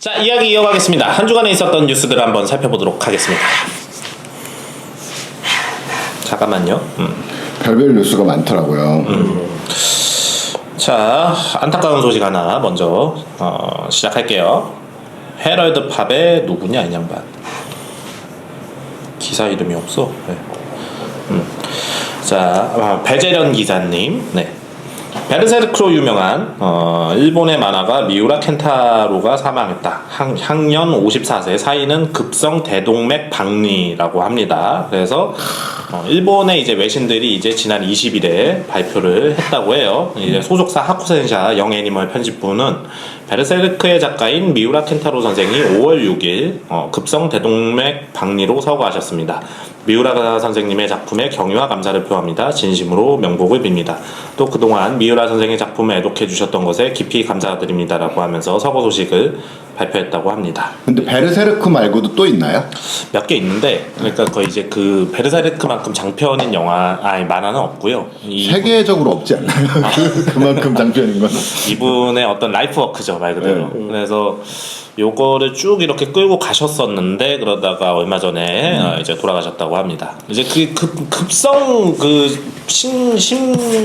자, 이야기 이어가겠습니다. 한 주간에 있었던 뉴스들을 한번 살펴보도록 하겠습니다. 잠깐만요. 별별 뉴스가 많더라고요. 자, 안타까운 소식 하나 먼저 시작할게요. 헤럴드 팝의 누구냐 이 양반. 기사 이름이 없어. 네. 자, 배재련 기자님. 네. 베르세르크로 유명한 일본의 만화가 미우라 켄타로가 사망했다. 향년 54세, 사인은 급성 대동맥 박리라고 합니다. 그래서 일본의 이제 외신들이 이제 지난 20일에 발표를 했다고 해요. 이제 소속사 하쿠센샤 영애니멀 편집부는 베르세르크의 작가인 미우라 켄타로 선생이 5월 6일 급성 대동맥 박리로 사고하셨습니다. 미우라 선생님의 작품에 경의와 감사를 표합니다. 진심으로 명복을 빕니다. 또 그동안 미우라 선생의 작품을 애독해 주셨던 것에 깊이 감사드립니다라고 하면서 사고 소식을 발표했다고 합니다. 근데 베르세르크 말고도 또 있나요? 몇 개 있는데, 그러니까 거의 이제 그 베르세르크만큼 장편인 만화는 없고요. 세계적으로 없지 않나요? 그만큼 장편인 건. 이분의 어떤 라이프워크죠, 말 그대로. 그래서 요거를 쭉 이렇게 끌고 가셨었는데, 그러다가 얼마 전에 이제 돌아가셨다고 합니다. 이제 급성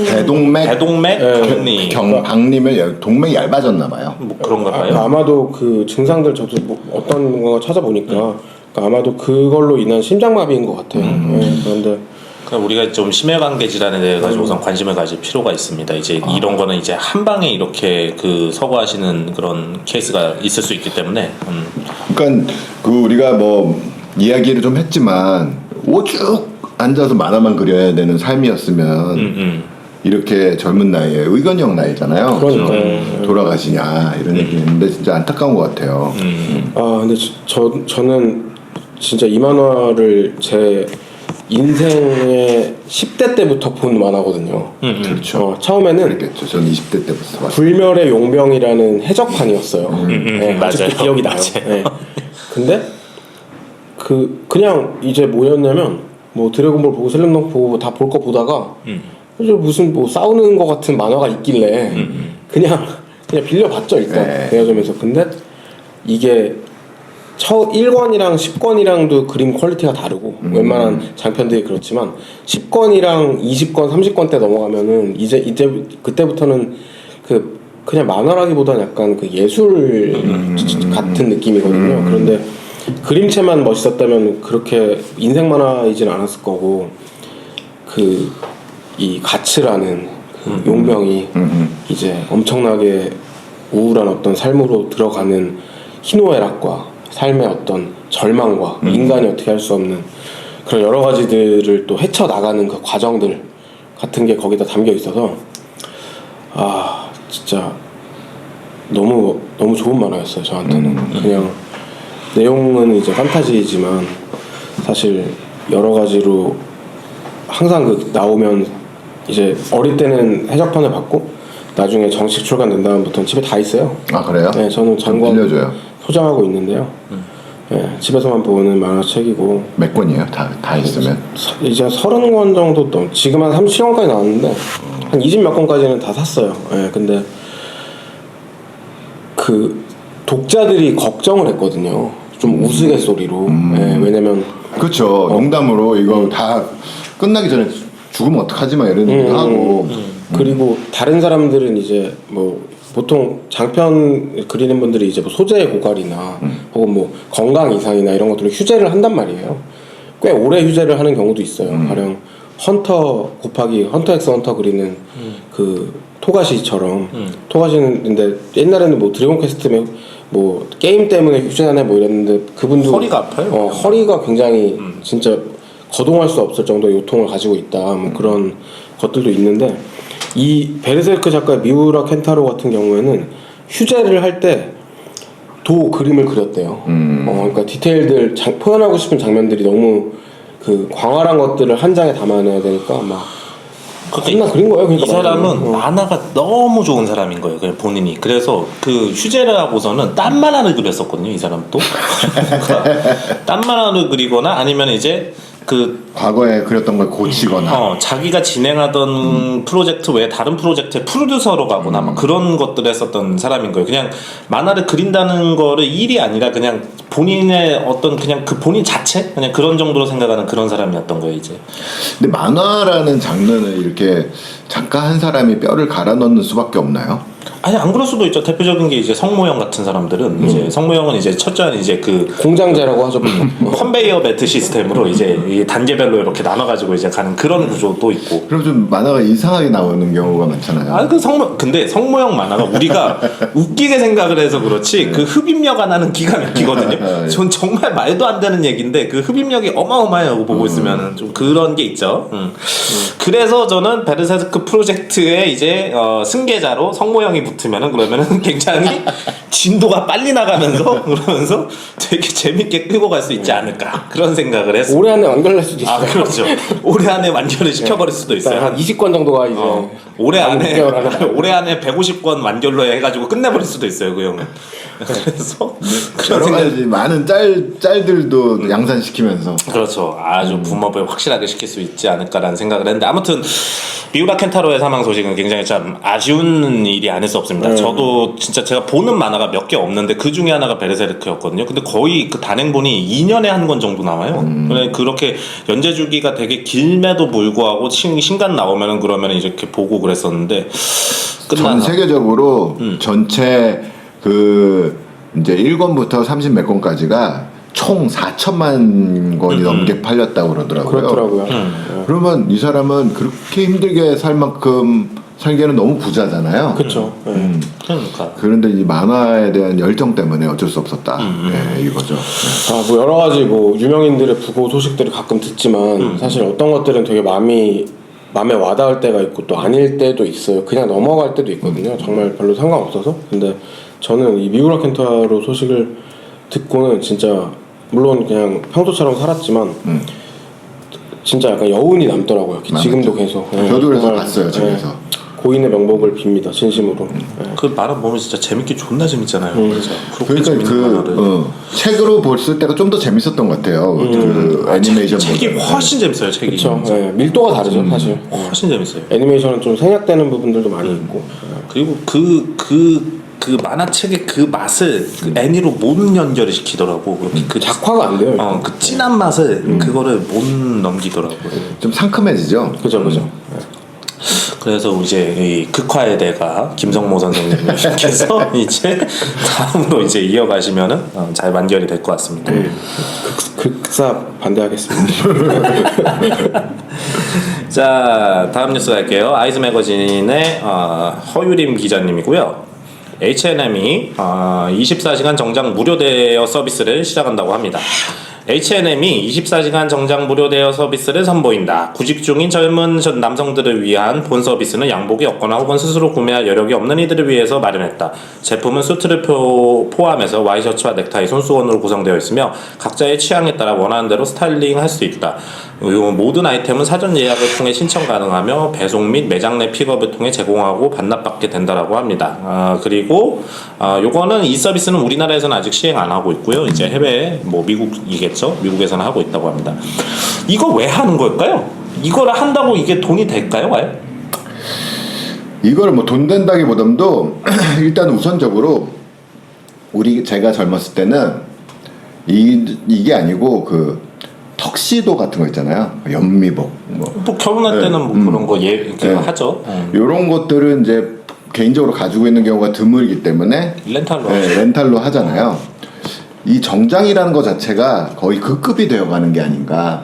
대동맥 박리. 박리면 동맥이 얇아졌나 봐요. 뭐 그런가 봐요. 아마도 그 증상들 저도 뭐 어떤 거 찾아보니까 그러니까 아마도 그걸로 인한 심장마비인 것 같아요. 그런데 그러니까 우리가 좀 심혈관계 질환에 대해서 우선 관심을 가질 필요가 있습니다. 이제 이런 거는 이제 한 방에 이렇게 서거하시는 그런 케이스가 있을 수 있기 때문에. 그러니까 우리가 뭐 이야기를 좀 했지만 오죽 앉아서 만화만 그려야 되는 삶이었으면 이렇게 젊은 나이에 의건형 나이잖아요. 그러니까요. 돌아가시냐 이런 얘기했는데 진짜 안타까운 것 같아요. 근데 저는 진짜 이 만화를 제 인생의 10대 때부터 본 만화거든요. 그렇죠. 처음에는 그랬겠죠. 저는 20대 때부터 봤어요. 불멸의 용병이라는 해적판이었어요. 네, 아직도 맞아요. 기억이 나요. 네. 근데 그냥 이제 뭐였냐면 뭐 드래곤볼 보고 셀럽농 보고 다 볼 거 보다가 이제 무슨 뭐 싸우는 거 같은 만화가 있길래 그냥 빌려봤죠 일단. 네. 대여점에서. 근데 이게 1권이랑 10권이랑도 그림 퀄리티가 다르고 웬만한 장편들이 그렇지만 10권이랑 20권, 30권 때 넘어가면은 이때 그때부터는 그냥 만화라기보다는 약간 그 예술 같은 느낌이거든요. 그런데 그림체만 멋있었다면 그렇게 인생 만화이진 않았을 거고 이 가츠라는 용병이 이제 엄청나게 우울한 어떤 삶으로 들어가는 희노애락과 삶의 어떤 절망과 인간이 어떻게 할 수 없는 그런 여러 가지들을 또 헤쳐나가는 그 과정들 같은 게 거기다 담겨 있어서 진짜 너무 좋은 만화였어요 저한테는. 그냥 내용은 이제 판타지이지만 사실 여러 가지로 항상 나오면 이제 어릴 때는 해적판을 봤고 나중에 정식 출간된 다음부터는 집에 다 있어요. 아 그래요? 네, 저는 전권 빌려줘요. 소장하고 있는데요. 네, 집에서만 보는 만화책이고. 몇 권이에요? 다 있으면? 이제 30권 정도 또 지금 한 37권까지 나왔는데 한 20 몇 권까지는 다 샀어요. 네, 근데 독자들이 걱정을 했거든요. 좀 우스갯소리로. 네, 왜냐면 그렇죠. 농담으로 이거 다 끝나기 전에 죽으면 어떡하지 막 이런 얘기도 하고. 그리고 다른 사람들은 이제 뭐 보통 장편 그리는 분들이 이제 뭐 소재의 고갈이나 혹은 뭐 건강 이상이나 이런 것들을 휴재를 한단 말이에요. 꽤 오래 휴재를 하는 경우도 있어요. 가령 헌터 곱하기 헌터 엑스 헌터 그리는 토가시처럼 토가시는 근데 옛날에는 뭐 드래곤 퀘스트 뭐 게임 때문에 휴재하네 뭐 이랬는데 그분도 허리가 아파요. 허리가 굉장히 진짜 거동할 수 없을 정도의 요통을 가지고 있다. 뭐 그런 것들도 있는데 이 베르세르크 작가의 미우라 켄타로 같은 경우에는 휴재를 할 때 그림을 그렸대요. 그러니까 디테일들 표현하고 싶은 장면들이 너무 광활한 것들을 한 장에 담아내야 되니까 막 그냥 그린 거예요. 그러니까 이 사람은 만화가 너무 좋은 사람인 거예요. 그냥 본인이. 그래서 휴재를 하고서는 딴 만화를 그렸었거든요. 이 사람도. 딴 만화를 그리거나 아니면 이제 그 과거에 그렸던 걸 고치거나 자기가 진행하던 프로젝트 외에 다른 프로젝트의 프로듀서로 가거나 막 그런 것들을 했었던 사람인 거예요. 그냥 만화를 그린다는 거를 일이 아니라 그냥 본인의 어떤 그냥 그 본인 자체 그냥 그런 정도로 생각하는 그런 사람이었던 거예요 이제. 근데 만화라는 장르는 이렇게 작가 한 사람이 뼈를 갈아 넣는 수밖에 없나요? 아니 안 그럴 수도 있죠. 대표적인 게 이제 성모형 같은 사람들은 이제 성모형은 이제 첫째는 이제 그 공장제라고 하죠 보통. 컨베이어 벨트 시스템으로 이제 이 단계별로 이렇게 나눠가지고 이제 가는 그런 구조도 있고. 그럼 좀 만화가 이상하게 나오는 경우가 많잖아요. 아, 근데 성모형 만화가 우리가 웃기게 생각을 해서 그렇지 그 흡입력 하나는 기가 막히거든요. 전 정말 말도 안 되는 얘기인데 그 흡입력이 어마어마해요. 보고 있으면은 좀 그런 게 있죠. 그래서 저는 베르세르크 프로젝트에 이제 승계자로 성모형이 붙으면은 그러면은 굉장히 진도가 빨리 나가면서 그러면서 되게 재밌게 끌고 갈 수 있지 않을까 그런 생각을 했어요. 올해 안에 완결할 수도 있어요. 아 그렇죠. 올해 안에 완결을 시켜버릴 수도 있어요. 한 20권 정도가 이제 올해 안에 6개월 안에. 올해 안에 150권 완결로 해가지고 끝내버릴 수도 있어요 그 형은. 그래서 그런 여러 생각. 가지 많은 짤들도 양산시키면서 그렇죠. 아주 붐업을 확실하게 시킬 수 있지 않을까라는 생각을 했는데 아무튼 미우라 켄타로의 사망 소식은 굉장히 참 아쉬운 일이 아닐 수 없습니다. 저도 진짜 제가 보는 만화가 몇 개 없는데 그 중에 하나가 베르세르크였거든요. 근데 거의 그 단행본이 2년에 한 권 정도 나와요. 그렇게 연재 주기가 되게 길매도 불구하고 신간 나오면은 그러면 이렇게 보고 그랬었는데 전 세계적으로 전체 그 이제 1권부터 30 몇 권까지가 총 4천만 권이 넘게 팔렸다고 그러더라고요. 그렇더라고요. 그러면 이 사람은 그렇게 힘들게 살 만큼 살기에는 너무 부자잖아요. 그렇죠. 그러니까 그런데 이 만화에 대한 열정 때문에 어쩔 수 없었다. 네, 이거죠. 뭐 여러 가지 뭐 유명인들의 부고 소식들을 가끔 듣지만 사실 어떤 것들은 되게 마음에 와닿을 때가 있고 또 아닐 때도 있어요. 그냥 넘어갈 때도 있거든요. 정말 별로 상관없어서. 근데 저는 이 미우라 켄타로 소식을 듣고는 진짜 물론 그냥 평소처럼 살았지만 진짜 약간 여운이 남더라고요. 지금도 계속. 저도 그래서 정말, 봤어요, 집에서. 고인의 명복을 빕니다. 진심으로. 그 만화 보면 진짜 재밌게 존나 재밌잖아요. 그래서 그렇게 그러니까 재밌는 만화를. 책으로 봤을 때가 좀 더 재밌었던 것 같아요. 그 애니메이션 책이 보다. 훨씬 재밌어요. 책이. 그렇죠. 밀도가 다르죠, 사실. 훨씬 재밌어요. 애니메이션은 좀 생략되는 부분들도 많이 있고. 그리고 그 만화책의 그 맛을 그 애니로 못 연결을 시키더라고. 그 작화가 안 돼요. 그 진한 맛을 그거를 못 넘기더라고요. 좀 상큼해지죠. 그죠. 그래서 이제 이 극화의 대가 김성모 선생님께서 이제 다음으로 이제 이어가시면은 잘 완결이 될 것 같습니다. 극사 반대하겠습니다. 자, 다음 뉴스 갈게요. 아이즈 매거진의 허유림 기자님이고요. H&M이 24시간 정장 무료 대여 서비스를 시작한다고 합니다. H&M이 24시간 정장 무료 대여 서비스를 선보인다. 구직 중인 젊은 남성들을 위한 본 서비스는 양복이 없거나 혹은 스스로 구매할 여력이 없는 이들을 위해서 마련했다. 제품은 수트를 포함해서 와이셔츠와 넥타이, 손수건으로 구성되어 있으며 각자의 취향에 따라 원하는 대로 스타일링 할 수 있다. 모든 아이템은 사전 예약을 통해 신청 가능하며 배송 및 매장 내 픽업을 통해 제공하고 반납받게 된다라고 합니다. 그리고 요거는 이 서비스는 우리나라에서는 아직 시행 안 하고 있고요. 이제 해외 뭐 미국이겠죠. 미국에서는 하고 있다고 합니다. 이거 왜 하는 걸까요? 이거를 한다고 이게 돈이 될까요? 과연? 이걸 뭐 돈 된다기보다도 일단 우선적으로 제가 젊었을 때는 이게 아니고 그 턱시도 같은 거 있잖아요. 연미복 뭐 결혼할 때는 뭐 그런 거 하죠. 이런 것들은 이제 개인적으로 가지고 있는 경우가 드물기 때문에 렌탈로 하잖아요. 이 정장이라는 것 자체가 거의 그 급이 되어가는 게 아닌가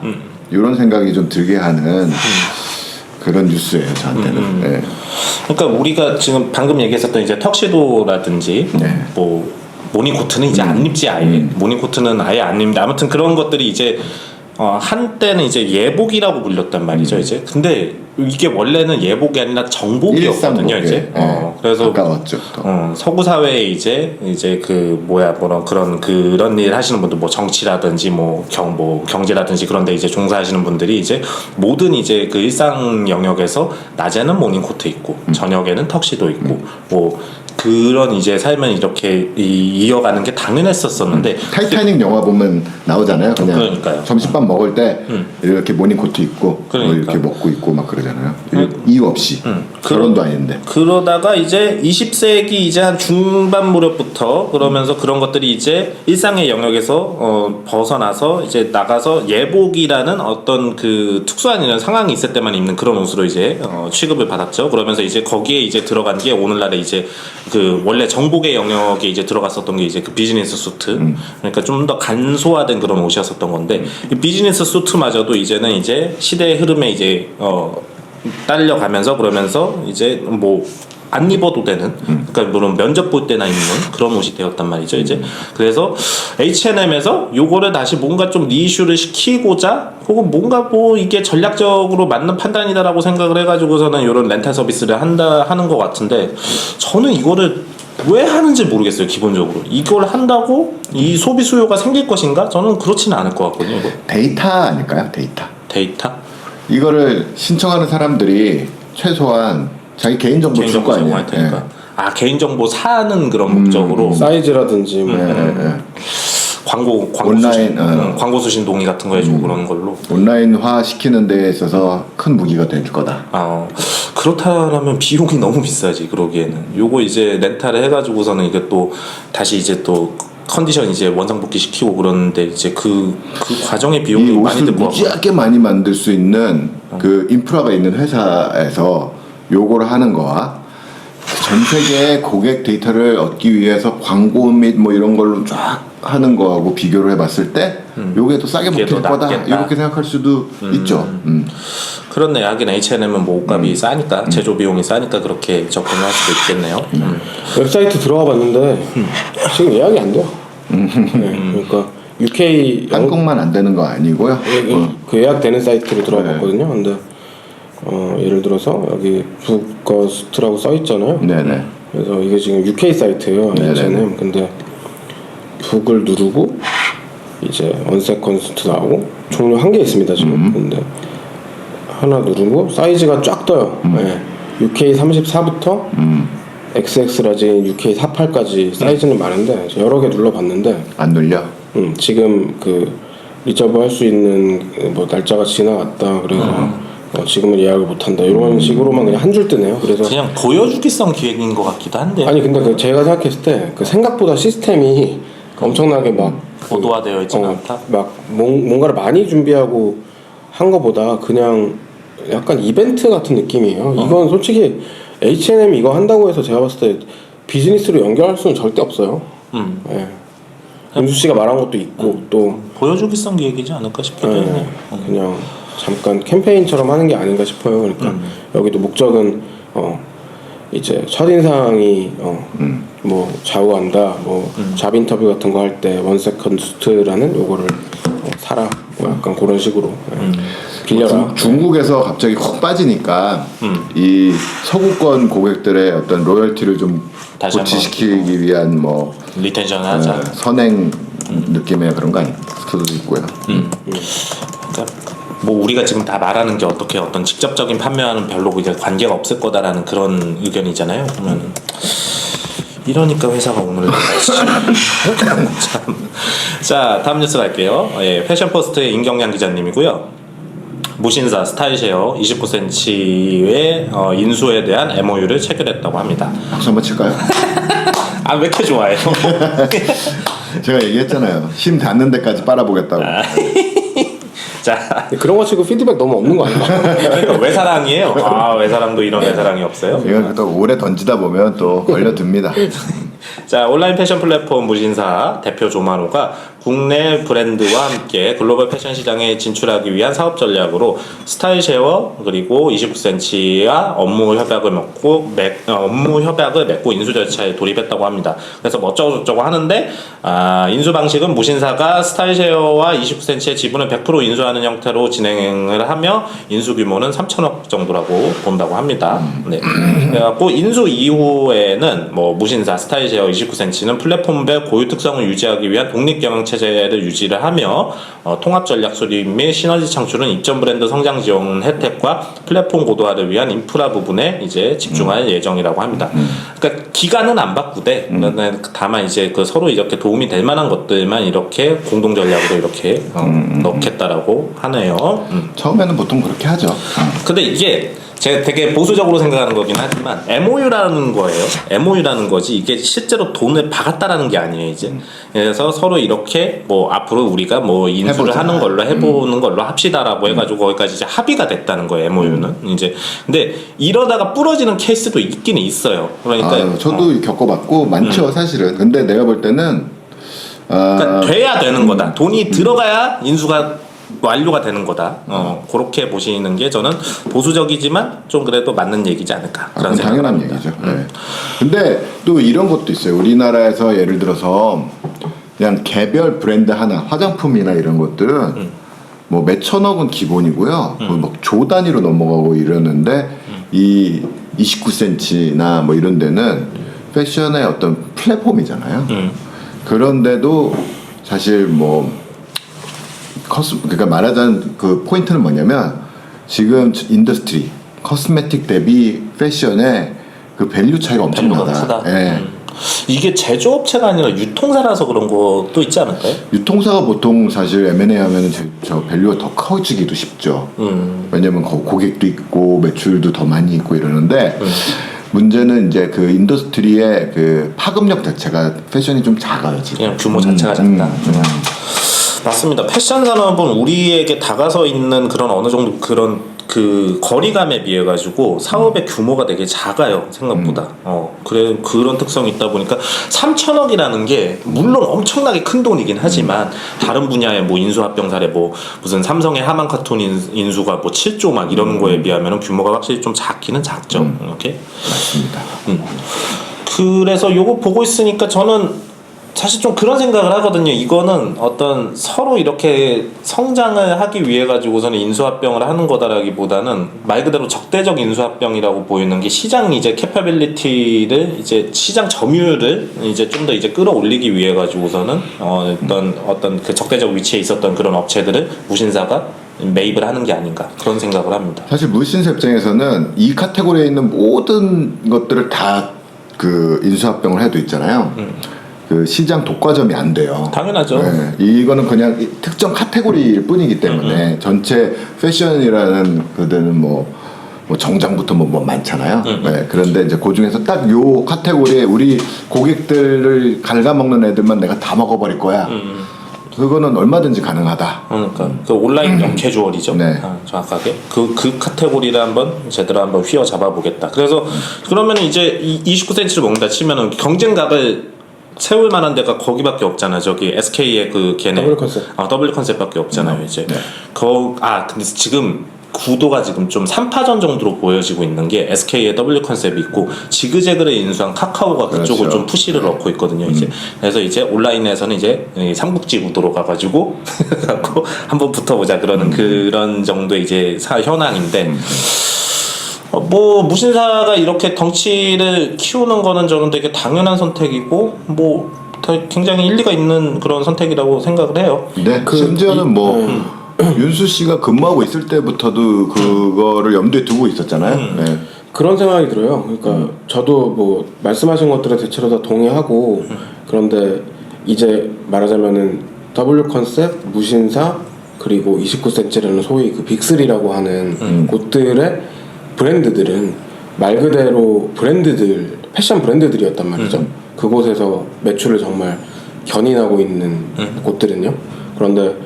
이런 생각이 좀 들게 하는 그런 뉴스예요, 저한테는. 네. 그러니까 우리가 지금 방금 얘기했었던 이제 턱시도라든지 뭐 모닝코트는 이제 안 입지 아예. 모닝코트는 아예 안 입니다. 아무튼 그런 것들이 이제 한때는 이제 예복이라고 불렸단 말이죠, 이제. 근데 이게 원래는 예복이 아니라 정복이었거든요, 이제. 그래서 가까웠죠. 서구 사회에 이제 그런 일 하시는 분들, 뭐 정치라든지 뭐 경제라든지 그런데 이제 종사하시는 분들이 이제 모든 이제 그 일상 영역에서 낮에는 모닝코트 입고 저녁에는 턱시도 입고 뭐 그런 이제 삶을 이렇게 이어가는 게 당연했었었는데 타이타닉 영화 보면 나오잖아요. 그냥 그러니까요. 점심밥 먹을 때 이렇게 모닝코트 입고 뭐 그러니까. 이렇게 먹고 있고 막 그러잖아요. 이유 없이 결혼도 아닌데. 그러다가 이제 20세기 이제 한 중반 무렵부터 그러면서 그런 것들이 이제 일상의 영역에서 벗어나서 이제 나가서 예복이라는 어떤 그 특수한 이런 상황이 있을 때만 입는 그런 옷으로 이제 취급을 받았죠. 그러면서 이제 거기에 이제 들어간 게 오늘날에 이제 그 원래 정복의 영역에 이제 들어갔었던 게 이제 그 비즈니스 수트. 그러니까 좀 더 간소화된 그런 옷이었었던 건데 이 비즈니스 수트마저도 이제는 이제 시대의 흐름에 이제 딸려가면서 그러면서 이제 뭐 안 입어도 되는 그러니까 물론 면접 볼 때나 입는 그런 옷이 되었단 말이죠 이제. 그래서 H&M에서 요거를 다시 뭔가 좀 리이슈를 시키고자 혹은 뭔가 뭐 이게 전략적으로 맞는 판단이다라고 생각을 해가지고서는 이런 렌탈 서비스를 하는 것 같은데 저는 이거를 왜 하는지 모르겠어요. 기본적으로 이걸 한다고 이 소비 수요가 생길 것인가? 저는 그렇지는 않을 것 같거든요. 이거. 데이터 아닐까요? 데이터. 이거를 신청하는 사람들이 최소한 자기 개인정보 줄 거 아니에요. 할 테니까. 아 개인정보 사는 그런 목적으로 사이즈라든지 뭐 광고 온라인, 수신, 광고 수신 동의 같은 거 해주고 그런 걸로. 온라인화 시키는 데 있어서 큰 무기가 될 거다. 그렇다면 비용이 너무 비싸지 그러기에는. 요거 이제 렌탈을 해가지고서는 이게 또 다시 이제 또 컨디션 이제 원상복귀 시키고 그러는데 이제 그 과정의 이 비용이 많이 옷을 들고 무지하게 많이 만들 수 있는 그 인프라가 있는 회사에서 요거를 하는 거와 전 세계 고객 데이터를 얻기 위해서 광고 및 뭐 이런 걸로 쫙 하는 거하고 비교를 해봤을 때 요게 더 싸게 이게 더 먹힐 거다 낫겠다. 이렇게 생각할 수도 있죠. 그렇네. 하긴 H&M은 뭐 옷값이 싸니까 제조 비용이 싸니까 그렇게 접근할 수도 있겠네요. 웹사이트 들어가 봤는데 지금 예약이 안 돼요. 네, 그러니까 UK 한국만 안 되는 거 아니고요. 그 예약되는 사이트로 들어가 봤거든요. 근데 예를 들어서 여기 북거스트라고 써 있잖아요. 네네. 그래서 이게 지금 UK 사이트예요. H&M. 근데 북을 누르고 이제 언세컨스트 나오고 종류 한 개 있습니다 지금. 근데 하나 누르고 사이즈가 쫙 떠요. 네. UK 34부터 XX 라지 UK 48까지 사이즈는 많은데 여러 개 눌러봤는데 안 눌려. 지금 그 리저브 할 수 있는 뭐 날짜가 지나갔다. 그래서 지금은 예약을 못한다. 이런 식으로만 그냥 한 줄 뜨네요. 그래서 그냥 보여주기성 기획인 것 같기도 한데. 아니 근데 그 제가 생각했을 때 그 생각보다 시스템이 엄청나게 막 고도화되어 있지는 않다. 막 뭔가를 많이 준비하고 한 거보다 그냥 약간 이벤트 같은 느낌이에요. 이건 솔직히 H&M 이거 한다고 해서 제가 봤을 때 비즈니스로 연결할 수는 절대 없어요. 예. 윤수 씨가 말한 것도 있고 또 보여주기성 기획이지 않을까 싶기도 해요. 그냥 잠깐 캠페인처럼 하는 게 아닌가 싶어요. 그러니까 여기도 목적은 이제 첫인상이 뭐 좌우한다. 뭐 잡 인터뷰 같은 거 할 때 원세컨스트라는 요거를 사라. 뭐 약간 그런 식으로 빌려라. 중국에서 갑자기 훅 빠지니까 이 서구권 고객들의 어떤 로열티를 좀 다시 고취시키기 위한 뭐 리텐션을 하자. 선행 느낌의 그런 거 아닐 수도 있고요. 그러니까 뭐 우리가 지금 다 말하는 게 어떻게 어떤 직접적인 판매와는 별로 이제 관계가 없을 거다라는 그런 의견이잖아요. 보면은 이러니까 회사가 오늘 참. 자 다음 뉴스 갈게요. 예, 패션포스트의 임경량 기자님이고요. 무신사 스타일쉐어 29cm의 인수에 대한 MOU를 체결했다고 합니다. 박수 한번 칠까요? 아 왜 이렇게 좋아해요? 제가 얘기했잖아요. 힘 닿는 데까지 빨아보겠다고. 자 그런 거 치고 피드백 너무 없는 거 아닌가? 외사랑이에요. 외사랑도 이런 외사랑이 없어요. 이건 또 오래 던지다 보면 또 걸려듭니다. 자 온라인 패션 플랫폼 무신사 대표 조만호가 국내 브랜드와 함께 글로벌 패션 시장에 진출하기 위한 사업 전략으로 스타일쉐어 그리고 29cm와 업무 협약을 맺고 인수 절차에 돌입했다고 합니다. 그래서 뭐 어쩌고 저쩌고 하는데 인수 방식은 무신사가 스타일쉐어와 29cm의 지분을 100% 인수하는 형태로 진행을 하며 인수 규모는 3천억 정도라고 본다고 합니다. 네. 그래갖고 인수 이후에는 뭐 무신사 스타일쉐어 29cm는 플랫폼별 고유 특성을 유지하기 위한 독립 경영 체제 체제를 유지를 하며 통합 전략 수립 및 시너지 창출은 입점 브랜드 성장 지원 혜택과 플랫폼 고도화를 위한 인프라 부분에 이제 집중할 예정이라고 합니다. 그러니까 기간은 안 바꾸되 다만 이제 그 서로 이렇게 도움이 될 만한 것들만 이렇게 공동 전략으로 이렇게 넣겠다라고 하네요. 처음에는 보통 그렇게 하죠. 근데 이게 제가 되게 보수적으로 생각하는 거긴 하지만 MOU라는 거예요. MOU라는 거지 이게 실제로 돈을 박았다라는 게 아니에요 이제. 그래서 서로 이렇게 뭐 앞으로 우리가 뭐 인수를 해보자. 하는 걸로 해보는 걸로 합시다라고 해가지고 거기까지 이제 합의가 됐다는 거예요 MOU는. 이제 근데 이러다가 부러지는 케이스도 있긴 있어요. 그러니까 저도 겪어봤고 많죠 사실은. 근데 내가 볼 때는 그러니까 돼야 되는 거다. 돈이 들어가야 인수가 완료가 되는 거다. 그렇게 보시는 게 저는 보수적이지만 좀 그래도 맞는 얘기지 않을까. 그런 그건 당연한 생각합니다. 얘기죠. 네. 근데 또 이런 것도 있어요. 우리나라에서 예를 들어서 그냥 개별 브랜드 하나, 화장품이나 이런 것들은 뭐 몇천억은 기본이고요. 뭐 조 단위로 넘어가고 이러는데 이 29cm나 뭐 이런 데는 패션의 어떤 플랫폼이잖아요. 그런데도 사실 뭐 그러니까 말하자면 그 포인트는 뭐냐면 지금 인더스트리 코스메틱 대비 패션의 그 밸류 차이가 엄청나다. 크다. 예. 이게 제조업체가 아니라 유통사라서 그런 것도 있지 않을까요? 유통사가 보통 사실 M&A 하면은 저 밸류가 더 커지기도 쉽죠. 왜냐면 고객도 있고 매출도 더 많이 있고 이러는데 문제는 이제 그 인더스트리의 그 파급력 자체가 패션이 좀 작아요 지금. 그냥 규모 자체가 작다. 맞습니다. 패션 산업은 우리에게 다가서 있는 그런 어느 정도 그런 그 거리감에 비해 가지고 사업의 규모가 되게 작아요 생각보다. 그래 그런 특성이 있다 보니까 3천억이라는 게 물론 엄청나게 큰 돈이긴 하지만 다른 분야의 뭐 인수합병 사례 뭐 무슨 삼성의 하만 카톤 인수가 뭐 7조 막 이런 거에 비하면 규모가 확실히 좀 작기는 작죠. 이렇게. 맞습니다. 그래서 요거 보고 있으니까 저는 사실 좀 그런 생각을 하거든요. 이거는 어떤 서로 이렇게 성장을 하기 위해 가지고서는 인수합병을 하는 거다라기보다는 말 그대로 적대적 인수합병이라고 보이는 게 시장 이제 캐파빌리티를 이제 시장 점유율을 이제 좀 더 이제 끌어올리기 위해 가지고서는 어떤 그 적대적 위치에 있었던 그런 업체들을 무신사가 매입을 하는 게 아닌가 그런 생각을 합니다. 사실 무신사 입장에서는 이 카테고리에 있는 모든 것들을 다 그 인수합병을 해도 있잖아요. 그 시장 독과점이 안 돼요. 당연하죠. 네, 이거는 그냥 특정 카테고리일 뿐이기 때문에 전체 패션이라는 그들은 뭐 정장부터 뭐 많잖아요. 네, 그런데 이제 그 중에서 딱 요 카테고리에 우리 고객들을 갉아먹는 애들만 내가 다 먹어버릴 거야. 그거는 얼마든지 가능하다. 그러니까 그 온라인 영캐주얼이죠. 네. 정확하게 그 카테고리를 한번 제대로 한번 휘어 잡아보겠다. 그래서 그러면 이제 29cm를 먹는다 치면은 경쟁각을 세울 만한 데가 거기밖에 없잖아. 저기 SK의 그 걔네 더블 컨셉. 더블 컨셉밖에 없잖아요. 이제 네. 근데 지금 구도가 지금 좀 3파전 정도로 보여지고 있는 게 SK의 W 컨셉이 있고 지그재그를 인수한 카카오가 그쪽을 그렇죠. 좀 푸시를 넣고 있거든요. 이제 그래서 이제 온라인에서는 이제 삼국지 구도로 가가지고 갖고 한번 붙어보자 그러는 그런 정도의 이제 현황인데. 뭐 무신사가 이렇게 덩치를 키우는 거는 저는 되게 당연한 선택이고 뭐 굉장히 일리가 있는 그런 선택이라고 생각을 해요. 네, 심지어는 윤수 씨가 근무하고 있을 때부터도 그거를 염두에 두고 있었잖아요. 네. 그런 생각이 들어요. 그러니까 저도 뭐 말씀하신 것들에 대체로 다 동의하고 그런데 이제 말하자면은 W 컨셉, 무신사 그리고 29cm라는 소위 그 빅3라고 하는 곳들의 브랜드들은 말 그대로 브랜드들, 패션 브랜드들이었단 말이죠. 그곳에서 매출을 정말 견인하고 있는 곳들은요. 그런데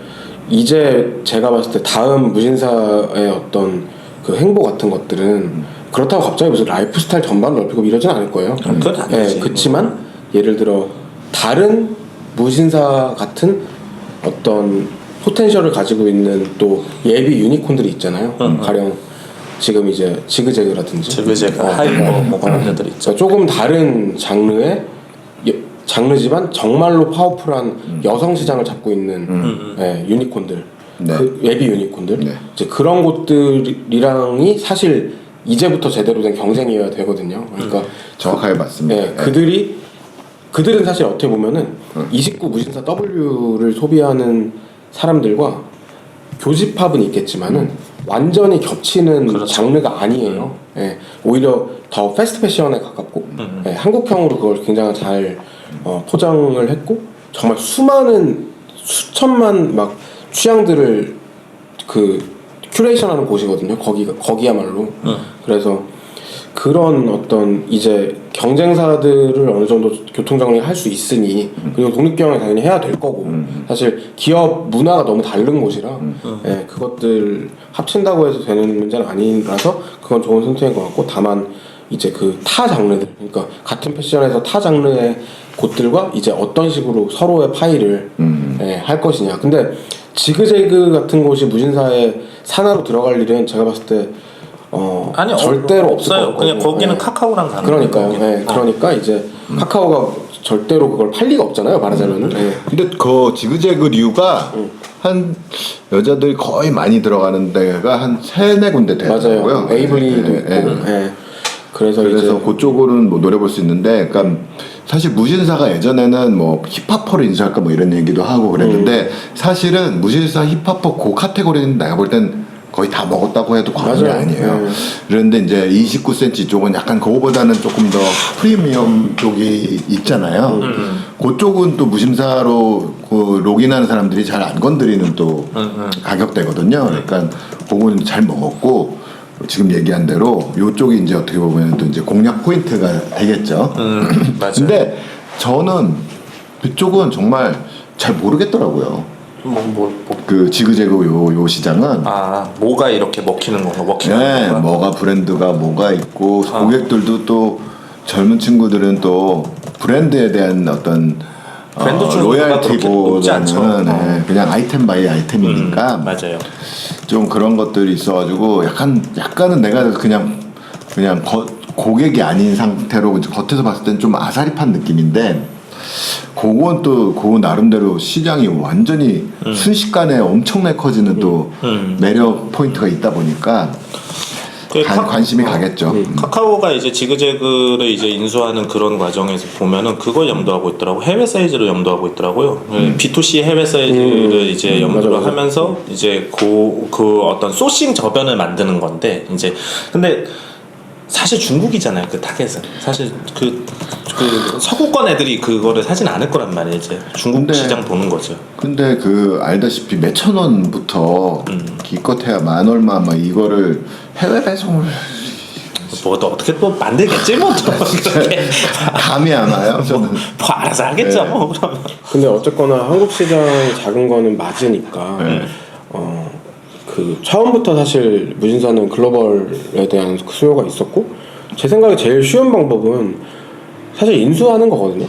이제 제가 봤을 때 다음 무신사의 어떤 그 행보 같은 것들은 그렇다고 갑자기 무슨 라이프 스타일 전반 넓히고 이러진 않을 거예요. 그건 아니지. 그렇지만 예를 들어 다른 무신사 같은 어떤 포텐셜을 가지고 있는 또 예비 유니콘들이 있잖아요. 가령 지금 이제 지그재그라든지 지그재그, 하이퍼 뭐 그런 데들 있죠. 그러니까 조금 다른 장르의 장르지만 정말로 파워풀한 여성 시장을 잡고 있는 유니콘들, 네. 그 예비 유니콘들, 네. 이제 그런 곳들이랑이 사실 이제부터 제대로 된 경쟁이어야 되거든요. 그러니까 정확하게 맞습니다. 그들이 그들은 사실 어떻게 보면은 29 무신사 W를 소비하는 사람들과 교집합은 있겠지만은 완전히 겹치는 그렇죠. 장르가 아니에요. 예, 오히려 더 패스트 패션에 가깝고 예, 한국형으로 그걸 굉장히 잘 포장을 했고 정말 수많은 수천만 막 취향들을 그 큐레이션하는 곳이거든요. 거기야말로. 그래서 그런 어떤 이제 경쟁사들을 어느 정도 교통정리를 할 수 있으니 그리고 독립경영을 당연히 해야 될 거고 사실 기업 문화가 너무 다른 곳이라 예, 그것들 합친다고 해서 되는 문제는 아니라서 그건 좋은 선택인 것 같고 다만 이제 그 타 장르들 그러니까 같은 패션에서 타 장르의 곳들과 이제 어떤 식으로 서로의 파이를 예, 할 것이냐. 근데 지그재그 같은 곳이 무신사의 산하로 들어갈 일은 제가 봤을 때 아니 절대로 없을 없어요. 것 그냥 같거든요. 거기는 예. 카카오랑 가는 그러니까요. 거거든요. 예, 그러니까 이제 카카오가 절대로 그걸 팔 리가 없잖아요. 말하자면은. 예. 근데 그 지그재그류가 한 여자들이 거의 많이 들어가는 데가 한 3-4군데 되더라고요. 맞아요. 에이블리도 예, 있고. 예. 예. 그래서 그래서 그쪽으로는 뭐 노려볼 수 있는데, 그러니까 사실 무신사가 예전에는 뭐 힙합퍼를 인수할까 뭐 이런 얘기도 하고 그랬는데 사실은 무신사 힙합퍼 그 카테고리는 내가 볼 땐 거의 다 먹었다고 해도 과언이 맞아요. 아니에요. 그런데 이제 29cm 쪽은 약간 그거보다는 조금 더 프리미엄 쪽이 있잖아요. 그쪽은 또 무신사로 그 로그인하는 사람들이 잘 안 건드리는 또 가격대거든요. 그러니까 그거는 잘 먹었고 지금 얘기한 대로 이쪽이 이제 어떻게 보면 또 이제 공략 포인트가 되겠죠. 맞아요. 근데 저는 그쪽은 정말 잘 모르겠더라고요. 그 지그재그 요 시장은 뭐가 이렇게 먹히는 건가? 먹히는 네, 건가? 뭐가 브랜드가 뭐가 있고 고객들도 또 젊은 친구들은 또 브랜드에 대한 어떤 브랜드 중독도가 그렇게 높지 않죠. 로열티보다는 그냥 아이템 바이 아이템이니까 맞아요. 좀 그런 것들이 있어가지고 약간은 내가 그냥 고객이 아닌 상태로 이제 겉에서 봤을 땐 좀 아사리판 느낌인데 그건 또 그 나름대로 시장이 완전히 순식간에 엄청나게 커지는 또 매력 포인트가 있다 보니까 관심이 가겠죠. 카카오가 이제 지그재그를 이제 인수하는 그런 과정에서 보면은 그걸 염두하고 있더라고. 해외 사이즈를 염두하고 있더라고요. B2C 해외 사이즈를 이제 염두를 맞아. 하면서 이제 그 어떤 소싱 저변을 만드는 건데 이제 근데 사실 중국이잖아요. 그 타겟은 사실 그 서구권 애들이 그거를 사진 않을 거란 말이에요. 이제 중국 근데 시장 보는 거죠. 근데 그 알다시피 몇천 원부터 기껏해야 만 얼마 막 이거를 해외 배송을 뭐또 어떻게 또 만들겠지 뭐 또 그렇게 감이 안 와요. 저는 뭐 알아서 하겠죠. 뭐 그러면. 근데 어쨌거나 한국 시장이 작은 거는 맞으니까 그 처음부터 사실 무신사는 글로벌에 대한 그 수요가 있었고 제 생각에 제일 쉬운 방법은 사실 인수하는 거거든요.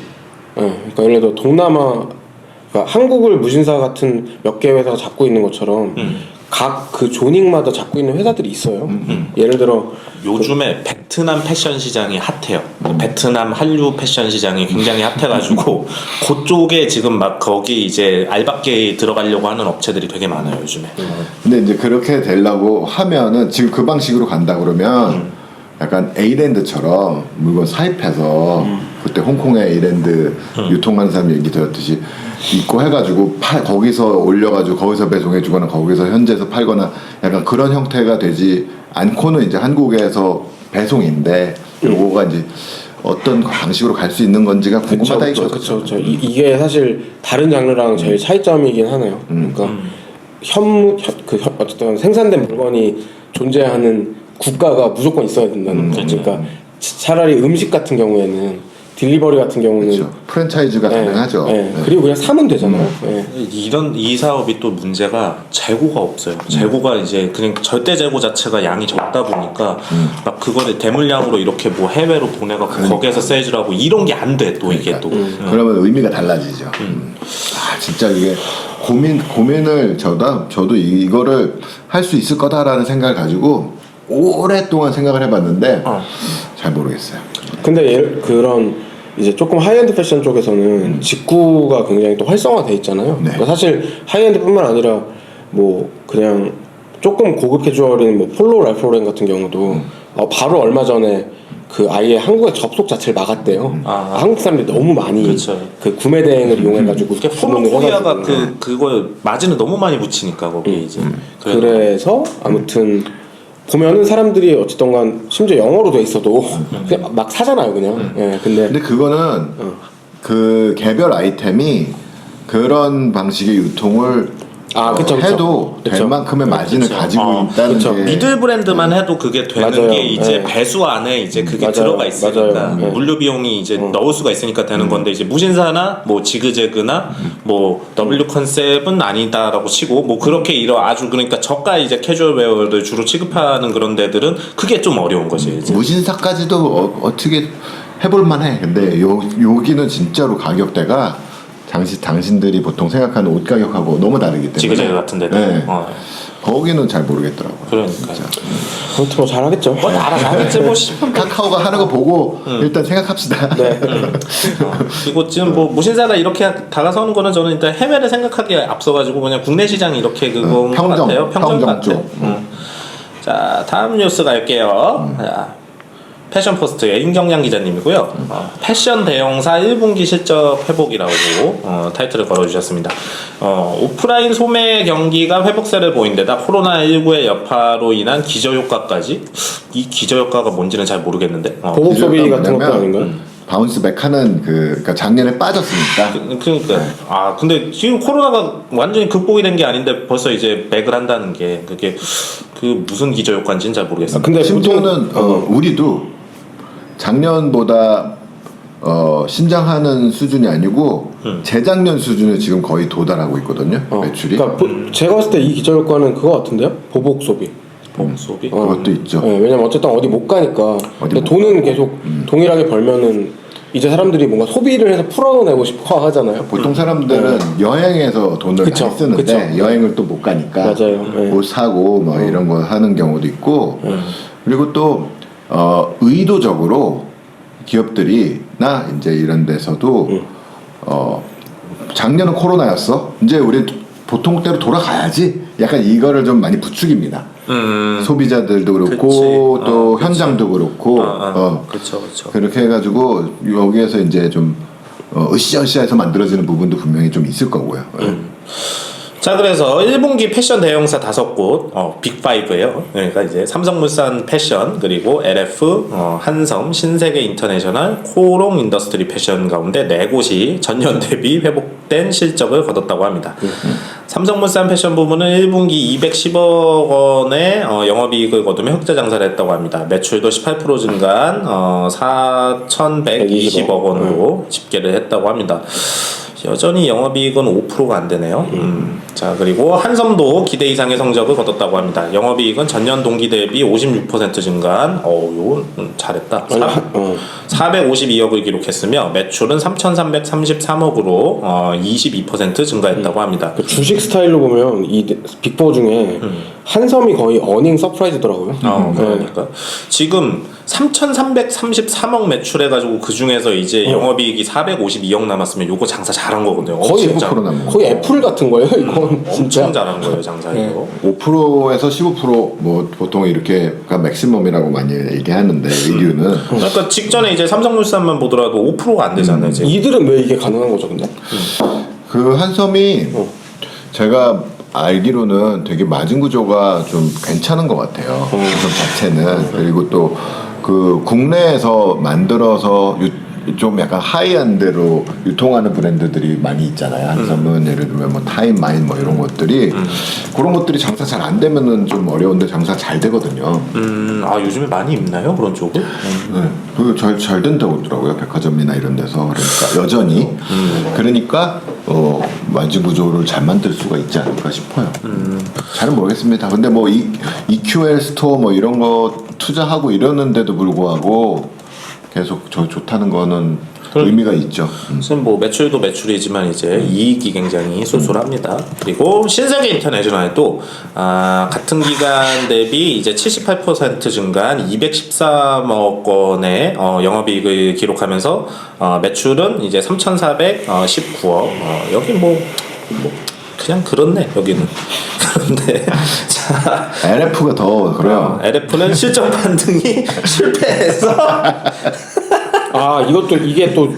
예, 그러니까 예를 들어 동남아 그러니까 한국을 무신사 같은 몇 개 회사가 잡고 있는 것처럼 각 그 조닉마다 잡고 있는 회사들이 있어요. 예를 들어 요즘에 베트남 패션 시장이 핫해요. 베트남 한류 패션 시장이 굉장히 핫해가지고 그쪽에 지금 막 거기 이제 알바계 들어가려고 하는 업체들이 되게 많아요 요즘에. 근데 이제 그렇게 되려고 하면은 지금 그 방식으로 간다 그러면 약간 에이랜드처럼 물건 사입해서 그때 홍콩의 에이랜드 유통하는 사람 얘기 들었듯이 있고 해가지고 거기서 올려가지고 거기서 배송해주거나 거기서 현지에서 팔거나 약간 그런 형태가 되지 않고는 이제 한국에서 배송인데 요거가 이제 어떤 방식으로 갈 수 있는 건지가 궁금하다 이거죠. 그렇죠. 이게 사실 다른 장르랑 제일 차이점이긴 하네요. 그러니까 어쨌든 생산된 물건이 존재하는 국가가 무조건 있어야 된다는 거. 그러니까 차라리 음식 같은 경우에는 딜리버리 같은 경우는 그렇죠. 프랜차이즈가 가능하죠. 네. 그리고 그냥 사면 되잖아요. 네. 이 사업이 또 문제가 재고가 없어요. 재고가 이제 그냥 절대 재고 자체가 양이 적다 보니까 막 그거를 대물량으로 이렇게 뭐 해외로 보내갖고 거기에서 세일을 하고 이런 게 안 돼 또 이게 또. 그러면 의미가 달라지죠. 아 진짜 이게 고민을 저도 이거를 할 수 있을 거다라는 생각을 가지고 오랫동안 생각을 해봤는데 잘 모르겠어요. 근데 그런 이제 조금 하이엔드 패션 쪽에서는 직구가 굉장히 또 활성화돼 있잖아요. 네. 그러니까 사실 하이엔드뿐만 아니라 뭐 그냥 조금 고급 캐주얼인 뭐 폴로 랄프 로렌 같은 경우도 바로 얼마 전에 그 아예 한국의 접속 자체를 막았대요. 아. 한국 사람들이 너무 많이 그쵸. 그 구매 대행을 이용해가지고 이게 주문을 폴로코리아가 해가지고. 그거 마진을 너무 많이 붙이니까 거기 이제 그래서 아무튼 보면은 사람들이 어쨌든간 심지어 영어로 돼 있어도 그냥 막 사잖아요 그냥. 예, 근데 그거는 그 개별 아이템이 그런 방식의 유통을 그쵸, 그쵸. 해도 될 그쵸. 만큼의 마진을 그쵸. 가지고 있다는 그쵸. 게 미들 브랜드만 해도 그게 되는 맞아요. 게 이제 네. 배수 안에 이제 그게 맞아요. 들어가 있으니까 맞아요. 네. 물류 비용이 이제 넣을 수가 있으니까 되는 건데 이제 무신사나 뭐 지그재그나 뭐 W 컨셉은 아니다라고 치고 뭐 그렇게 아주 그러니까 저가 이제 캐주얼 웨어를 주로 취급하는 그런 데들은 그게 좀 어려운 거지 이제. 무신사까지도 어떻게 해볼 만해. 근데 여기는 진짜로 가격대가 당신들이 보통 생각하는 옷 가격하고 너무 다르기 때문에 지그재그 같은 데도. 네. 어. 거기는 잘 모르겠더라고요. 그러니까. 아무튼 뭐 잘하겠죠. 뭐 알아서 하겠지 뭐 싶은. 카카오가 하는 거 보고 일단 생각합시다. 네. 그리고 지금 뭐 무신사가 이렇게 다가서는 거는 저는 일단 해외를 생각하기에 앞서가지고 그냥 국내 시장이 이렇게 그건 것 평정, 같아요. 평정 평정 같아요. 쪽. 자 다음 뉴스 갈게요. 자, 패션포스트의 임경량 기자님이고요. 패션 대형사 1분기 실적 회복이라고 타이틀을 걸어주셨습니다. 오프라인 소매 경기가 회복세를 보인 데다 코로나19의 여파로 인한 기저효과까지. 이 기저효과가 뭔지는 잘 모르겠는데. 보복 소비 같은 것도 뭐냐면, 아닌가요? 바운스백하는 그러니까 작년에 빠졌으니까 그러니까 근데 지금 코로나가 완전히 극복이 된 게 아닌데 벌써 이제 백을 한다는 게 그게 그 무슨 기저효과인지는 잘 모르겠어요. 근데 심지어는 우리도 작년보다 신장하는 수준이 아니고 재작년 수준에 지금 거의 도달하고 있거든요. 매출이. 그러니까 제가 봤을 때 이 기저효과는 그거 같은데요? 보복 소비. 보복 소비. 그것도 있죠. 네, 왜냐면 어쨌든 어디 못 가니까. 근데 못 돈은 계속 동일하게 벌면은 이제 사람들이 뭔가 소비를 해서 풀어내고 싶어 하잖아요. 보통 사람들은 여행에서 돈을 그쵸, 많이 쓰는데 그쵸. 여행을 또 못 가니까 맞아요. 네. 옷 사고 뭐 이런 거 하는 경우도 있고 그리고 또 의도적으로 기업들이나 이제 이런 데서도 작년은 코로나였어. 이제 우리 보통 대로 돌아가야지. 약간 이거를 좀 많이 부추깁니다. 소비자들도 그렇고 그치. 또 그치. 현장도 그렇고 그렇죠. 그렇게 해가지고 여기에서 이제 좀 으쌰으쌰해서 만들어지는 부분도 분명히 좀 있을 거고요. 자 그래서 1분기 패션 대형사 5곳 빅5예요. 그러니까 이제 삼성물산 패션 그리고 LF 한섬 신세계 인터내셔널 코롱 인더스트리 패션 가운데 4곳이 전년 대비 회복된 실적을 거뒀다고 합니다. 삼성물산 패션 부문은 1분기 210억 원의 영업이익을 거두며 흑자 장사를 했다고 합니다. 매출도 18% 증가한 4,120억 원으로 집계를 했다고 합니다. 여전히 영업이익은 5%가 안 되네요. 자 그리고 한섬도 기대 이상의 성적을 거뒀다고 합니다. 영업이익은 전년 동기 대비 56% 증가한 요건 잘했다. 452억을 기록했으며 매출은 3,333억으로 22% 증가했다고 합니다. 그 주식 스타일로 보면 이 빅4 중에 한섬이 거의 어닝 서프라이즈더라고요. 그러니까 지금 3,333억 매출해가지고 그 중에서 이제 영업이익이 452억 남았으면 요거 장사 잘한 거거든요. 거의 엄청 15% 남은 거의 애플 같은 거예요. 이건 진짜. 엄청 잘한 거예요 장사 이거. 5%에서 15% 보통 이렇게가 맥시멈이라고 많이 얘기하는데 의류는 그러니까 직전에 이제 삼성물산만 보더라도 5%가 안 되잖아요. 지금. 이들은 왜 이게 가능한 거죠, 근데? 그 한섬이 제가 알기로는 되게 마진 구조가 좀 괜찮은 것 같아요. 한섬 자체는. 그리고 또 그 국내에서 만들어서 좀 약간 하이엔드로 유통하는 브랜드들이 많이 있잖아요. 한섬은 예를 들면 뭐 타임마인 뭐 이런 것들이 그런 것들이 장사 잘 안 되면은 좀 어려운데 장사 잘 되거든요. 요즘에 많이 입나요 그런 쪽을? 네, 그잘 된다고 그러더라고요. 백화점이나 이런 데서. 그러니까 여전히 그러니까 마진 구조를 잘 만들 수가 있지 않을까 싶어요. 잘은 모르겠습니다. 근데 뭐 EQL 스토어 뭐 이런 거 투자하고 이러는데도 불구하고 계속 좋다는 거는 의미가 있죠. 지금 뭐 매출도 매출이지만 이제 이익이 굉장히 쏠쏠합니다. 그리고 신세계 인터내셔널도 같은 기간 대비 이제 78% 증가한 213억 원의 영업이익을 기록하면서 매출은 이제 3,419억. 여기 뭐 그냥 그렇네 여기는. 그런데 자, LF가 더 그래요. LF는 실적 반등이 실패해서 아 이것도 이게 또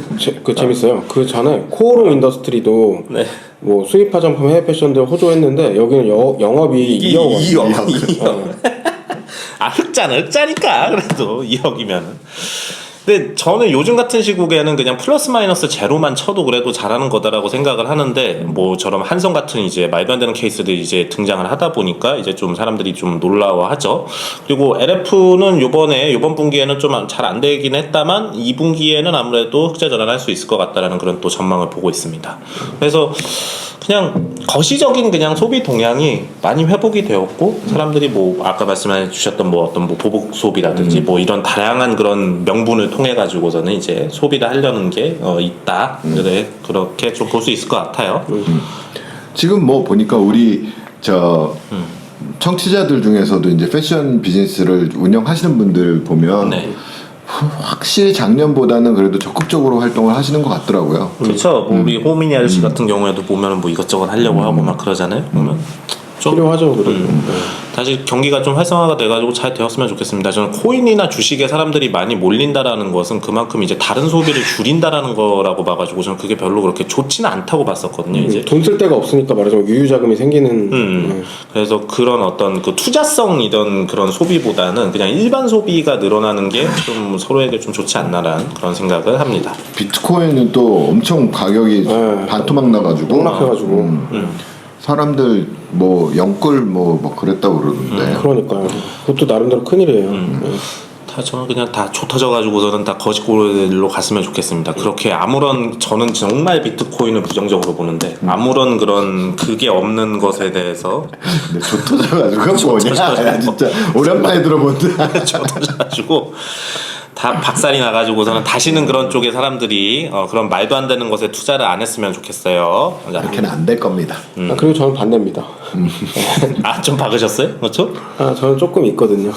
재밌어요. 그 전에 코오롱 인더스트리도 네. 뭐 수입 화장품 해외 패션들 호조했는데 여기는 영업이 2억. 2억. 아 흑자니까 그래도 2억이면. 근데 저는 요즘 같은 시국에는 그냥 플러스 마이너스 제로만 쳐도 그래도 잘하는 거다라고 생각을 하는데 뭐 저런 한성 같은 이제 말도 안 되는 케이스들이 이제 등장을 하다 보니까 이제 좀 사람들이 좀 놀라워하죠. 그리고 LF는 요번 분기에는 좀 잘 안 되긴 했다만 2분기에는 아무래도 흑자 전환할 수 있을 것 같다라는 그런 또 전망을 보고 있습니다. 그래서 그냥 거시적인 그냥 소비 동향이 많이 회복이 되었고 사람들이 뭐 아까 말씀해 주셨던 뭐 어떤 뭐 보복 소비라든지 뭐 이런 다양한 그런 명분을 통해 가지고서는 이제 소비를 하려는 게 있다. 네, 그렇게 좀 볼 수 있을 것 같아요. 지금 뭐 보니까 우리 저 청취자들 중에서도 이제 패션 비즈니스를 운영하시는 분들 보면 네. 확실히 작년보다는 그래도 적극적으로 활동을 하시는 것 같더라고요. 그렇죠. 뭐 우리 호미니 아저씨 같은 경우에도 보면은 뭐 이것저것 하려고 하고 막 그러잖아요. 보면 좀 필요하죠. 그래도. 다시 경기가 좀 활성화가 돼가지고 잘 되었으면 좋겠습니다. 저는 코인이나 주식에 사람들이 많이 몰린다라는 것은 그만큼 이제 다른 소비를 줄인다라는 거라고 봐가지고 저는 그게 별로 그렇게 좋지는 않다고 봤었거든요. 이제 돈 쓸 데가 없으니까 말하자면 유유자금이 생기는. 그래서 그런 어떤 그 투자성이던 그런 소비보다는 그냥 일반 소비가 늘어나는 게 좀 서로에게 좀 좋지 않나라는 그런 생각을 합니다. 비트코인은 또 엄청 가격이 반토막 나가지고 폭락해가지고. 사람들 뭐 영끌 뭐 그랬다고 그러던데. 그러니까요. 그것도 나름대로 큰일이에요. 다 저는 그냥 다 좁혀져가지고서는 다 거짓골로 갔으면 좋겠습니다. 그렇게 저는 정말 비트코인을 부정적으로 보는데 아무런 그런 그게 없는 것에 대해서 근데 좁혀져가지고 뭐냐? 나 진짜 오랜만에 들어본다. 좁혀져가지고 다 박살이 나가지고서는 다시는 그런 쪽에 사람들이 그런 말도 안 되는 것에 투자를 안 했으면 좋겠어요. 그렇게는 안 될 겁니다. 아, 그리고 저는 반대입니다. 좀 박으셨어요? 그렇죠? 아, 저는 조금 있거든요.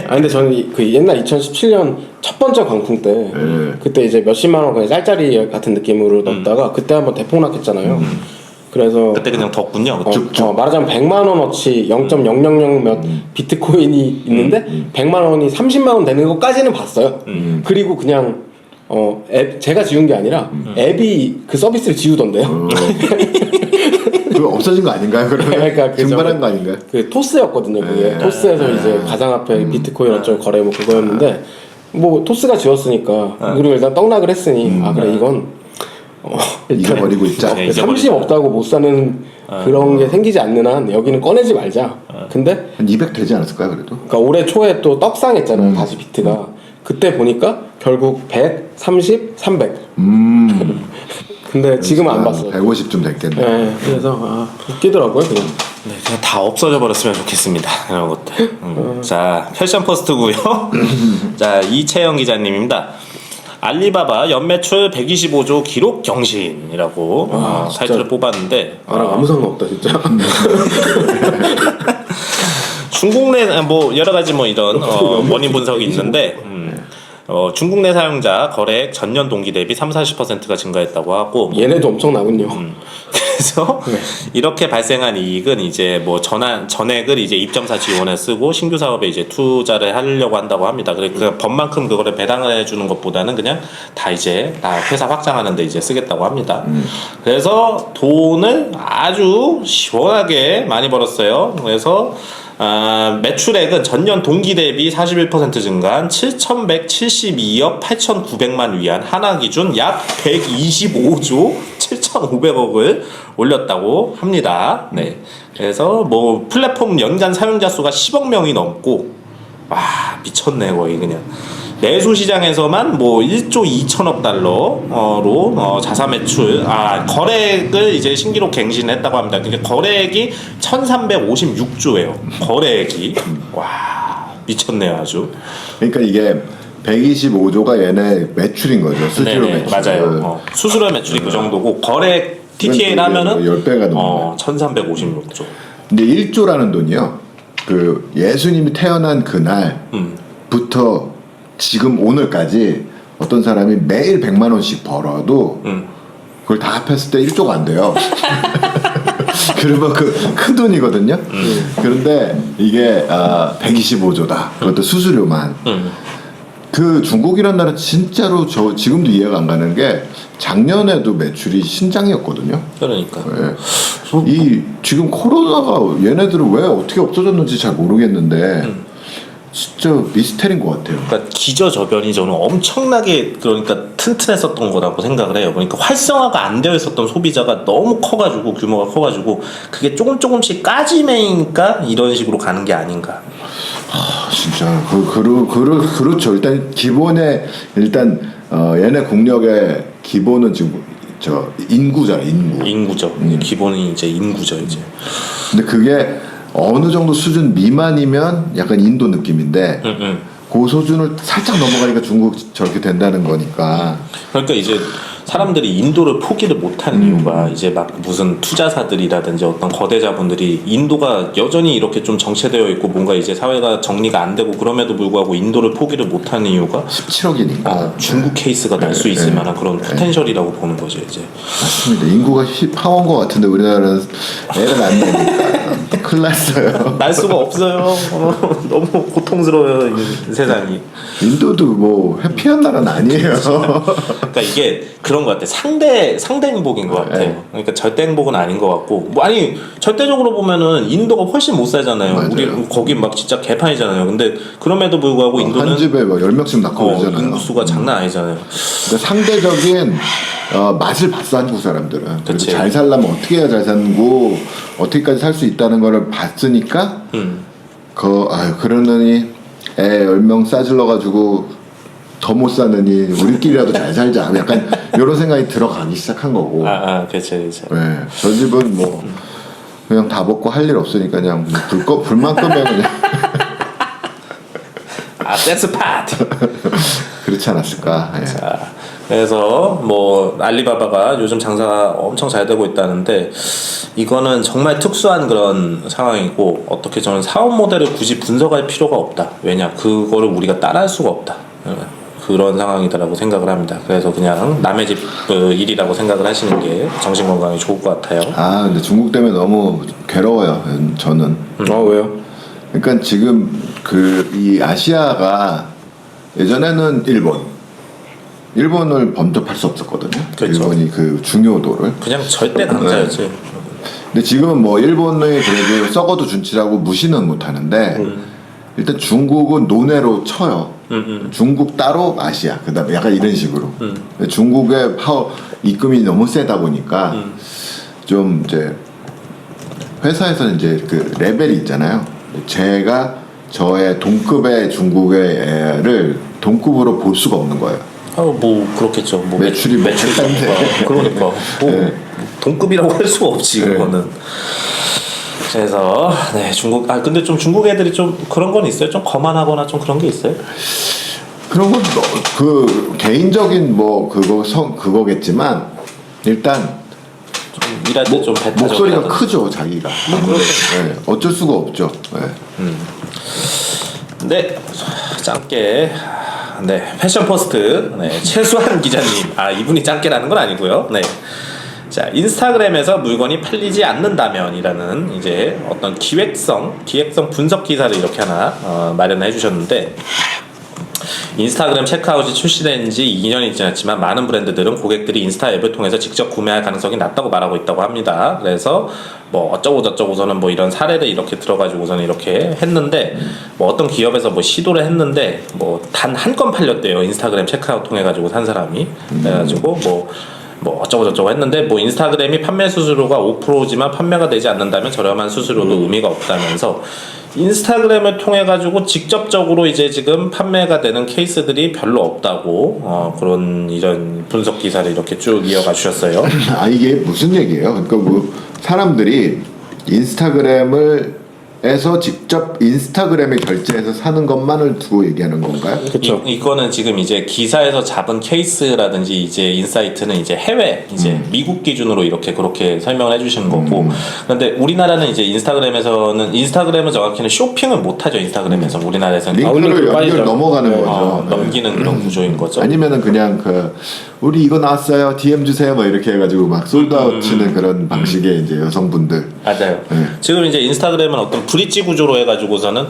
아, 근데 저는 그 옛날 2017년 첫 번째 광풍 때 그때 이제 몇십만 원 그냥 짤짤이 같은 느낌으로 넣었다가 그때 한번 대폭락했잖아요. 그래서 그때 그냥 덥군요. 그쵸? 말하자면 100만 원어치 0.000 몇 비트코인이 있는데 100만 원이 30만 원 되는 것까지는 봤어요. 그리고 그냥 제가 지운 게 아니라 앱이 그 서비스를 지우던데요. 그거 없어진 거 아닌가요? 그러면 그러니까 증발한 거 아닌가요? 그 토스였거든요. 그게 토스에서 이제 가상화폐 비트코인 어쩌고 거래 뭐 그거였는데 뭐 토스가 지웠으니까 그리고 일단 떡락을 했으니 아 그래 이건 잊어버리고 있자. 네, 삼심 없다고 못 사는 그런 게 생기지 않는 한 여기는 꺼내지 말자. 근데 한 200 되지 않았을까요, 그래도? 그러니까 올해 초에 또 떡상했잖아요. 다시 비트가. 그때 보니까 결국 100, 30, 300. 근데 지금은 안 봤어요. 150좀 됐겠네. 네, 그래서 웃기더라고요 그냥. 네, 그냥 다 없어져 버렸으면 좋겠습니다. 이런 것들. 자, 패션 포스트고요. 자, 이채영 기자님입니다. 알리바바 연매출 125조 기록 경신이라고 타이틀을 뽑았는데 나랑 아무 상관없다 진짜. 중국 내 뭐 여러 가지 뭐 이런 원인 분석이 있는데 중국 내 사용자 거래액 전년 동기 대비 30-40%가 증가했다고 하고 얘네도 엄청나군요. 그래서 이렇게 발생한 이익은 이제 뭐 전액을 이제 입점사 지원에 쓰고 신규 사업에 이제 투자를 하려고 한다고 합니다. 그 법만큼 그거를 배당을 해주는 것보다는 그냥 다 이제 다 회사 확장하는데 이제 쓰겠다고 합니다. 그래서 돈을 아주 시원하게 많이 벌었어요. 그래서 매출액은 전년 동기 대비 41% 증가한 7,172억 8,900만 위안 하나 기준 약 125조 7,500억을 올렸다고 합니다. 네. 그래서 뭐 플랫폼 연간 사용자 수가 10억 명이 넘고 와 미쳤네 거의 그냥. 내수 시장에서만 뭐 1조 2천억 달러로 자사 매출 거래액을 이제 신기록 갱신했다고 합니다. 그러니까 거래액이 1,356조예요. 거래액이 와 미쳤네요 아주. 그러니까 이게 125조가 얘네 매출인 거죠. 수수료 네네, 매출. 맞아요. 수수료 매출이 그 정도고 거래액 TTL 하면은 10배가 넘는 1,356조. 근데 1조라는 돈이요. 그 예수님이 태어난 그날부터 지금 오늘까지 어떤 사람이 매일 100만 원씩 벌어도 그걸 다 합했을 때 1조가 안 돼요. 그러면 큰 돈이거든요. 그런데 이게 125조다. 그것도 수수료만. 그 중국이란 나라 진짜로 저 지금도 이해가 안 가는 게 작년에도 매출이 신장이었거든요. 그러니까. 네. 이 지금 코로나가 얘네들은 왜 어떻게 없어졌는지 잘 모르겠는데 진짜 미스테리인 것 같아요. 그러니까 기저저변이 저는 엄청나게 그러니까 튼튼했었던 거라고 생각을 해요. 그러니까 활성화가 안 되어 있었던 소비자가 너무 커가지고 규모가 커가지고 그게 조금씩 까지매니까 이런 식으로 가는 게 아닌가. 진짜 그렇죠. 일단 기본에 얘네 국력의 기본은 지금 저 인구잖아, 인구. 인구죠. 기본이 이제 인구죠, 이제. 근데 그게 어느 정도 수준 미만이면 약간 인도 느낌인데 그 수준을 살짝 넘어가니까 중국 저렇게 된다는 거니까. 그러니까 이제 사람들이 인도를 포기를 못하는 이유가 이제 막 무슨 투자사들이라든지 어떤 거대 자본들이 인도가 여전히 이렇게 좀 정체되어 있고 뭔가 이제 사회가 정리가 안 되고 그럼에도 불구하고 인도를 포기를 못하는 이유가 17억이니까 중국 케이스가 날 수 있을 만한 그런 포텐셜이라고 보는 거죠 이제. 맞습니다. 인구가 10파원 것 같은데 우리나라는 애를 안 낳으니까 큰일 났어요. 날 수가 없어요. 너무 고통스러워요 이 세상이. 인도도 뭐 해피한 나라는 아니에요. 그러니까 이게 그런 것 같아. 상대 행복인 것 같아요. 네. 그러니까 절대 행복은 아닌 것 같고. 뭐 아니 절대적으로 보면은 인도가 훨씬 못 살잖아요. 맞아요. 우리 거기 막 진짜 개판이잖아요. 근데 그럼에도 불구하고 인도는 한 집에 막 10명씩 낳고 그러잖아요. 인구 수가 장난 아니잖아요. 그러니까 상대적인 맛을 봤어 한국 사람들은. 그리고 그치. 잘 살려면 어떻게 해야 잘 사는고 어떻게까지 살 수 있다는 거를 봤으니까 그러느니 애 10명 싸질러 가지고 더 못 사느니 우리끼리라도 잘 살자 약간 이런 생각이 들어가기 시작한 거고. 그렇죠. 네, 저 집은 뭐 그냥 다 먹고 할 일 없으니까 그냥 불만 끄면 그냥 댄스 파티. 그렇지 않았을까. 예. 자, 그래서 뭐 알리바바가 요즘 장사가 엄청 잘 되고 있다는데 이거는 정말 특수한 그런 상황이고 어떻게 저는 사업 모델을 굳이 분석할 필요가 없다. 왜냐 그거를 우리가 따라할 수가 없다. 그런 상황이다라고 생각을 합니다. 그래서 그냥 남의 집 일이라고 생각을 하시는 게 정신 건강에 좋을 것 같아요. 근데 중국 때문에 너무 괴로워요. 저는. 왜요? 그러니까 지금 이 아시아가 예전에는 일본을 범접할 수 없었거든요. 그렇죠. 일본이 그 중요도를. 그냥 절대 강자였지. 근데 지금은 뭐 일본이 그래도 썩어도 준치라고 무시는 못 하는데 일단 중국은 논외로 쳐요. 중국 따로 아시아 그다음에 약간 이런 식으로. 중국의 입금이 너무 세다 보니까 좀 이제 회사에서는 이제 그 레벨이 있잖아요. 제가 저의 동급의 중국의 애를 동급으로 볼 수가 없는 거예요. 뭐 그렇겠죠. 뭐 매출이 매출이니까. 그러니까 뭐 네. 동급이라고 할 수가 없지 그거는. 그래서 중국 근데 좀 중국 애들이 좀 그런 건 있어요. 좀 거만하거나 좀 그런 게 있어요. 그런 건 그 개인적인 뭐 그거겠지만 일단 좀 일할 때 좀 목소리가 크죠 자기가. 네, 어쩔 수가 없죠. 네, 짧게 패션 포스트 최수환 기자님 이분이 짧게라는 건 아니고요. 자 인스타그램에서 물건이 팔리지 않는다면이라는 이제 어떤 기획성 분석 기사를 이렇게 하나 마련해 주셨는데. 인스타그램 체크아웃이 출시된 지 2년이 지났지만 많은 브랜드들은 고객들이 인스타 앱을 통해서 직접 구매할 가능성이 낮다고 말하고 있다고 합니다. 그래서 뭐 어쩌고 저쩌고서는 뭐 이런 사례를 이렇게 들어가지고서는 이렇게 했는데 뭐 어떤 기업에서 뭐 시도를 했는데 뭐 단 한 건 팔렸대요. 인스타그램 체크아웃 통해 가지고 산 사람이. 그래가지고 뭐 어쩌고 저쩌고 했는데 뭐 인스타그램이 판매 수수료가 5%지만 판매가 되지 않는다면 저렴한 수수료도 의미가 없다면서 인스타그램을 통해 가지고 직접적으로 이제 지금 판매가 되는 케이스들이 별로 없다고 그런 이런 분석 기사를 이렇게 쭉 이어가 주셨어요. 이게 무슨 얘기예요? 그러니까 뭐 사람들이 인스타그램을 에서 직접 인스타그램에 결제해서 사는 것만을 두고 얘기하는 건가요? 그렇죠. 이거는 지금 이제 기사에서 잡은 케이스라든지 이제 인사이트는 이제 해외 이제 미국 기준으로 이렇게 그렇게 설명을 해주시는 거고 그런데 우리나라는 이제 인스타그램은 정확히는 쇼핑은 못하죠. 인스타그램에서 우리나라에서는 링크를 아웃링크 빠지죠. 연결 넘어가는 거죠. 넘기는 그런 구조인 거죠. 아니면은 그냥 우리 이거 나왔어요 DM 주세요 뭐 이렇게 해가지고 막 솔드아웃 치는 그런 방식의 이제 여성분들. 맞아요. 지금 이제 인스타그램은 어떤 브릿지 구조로 해가지고서는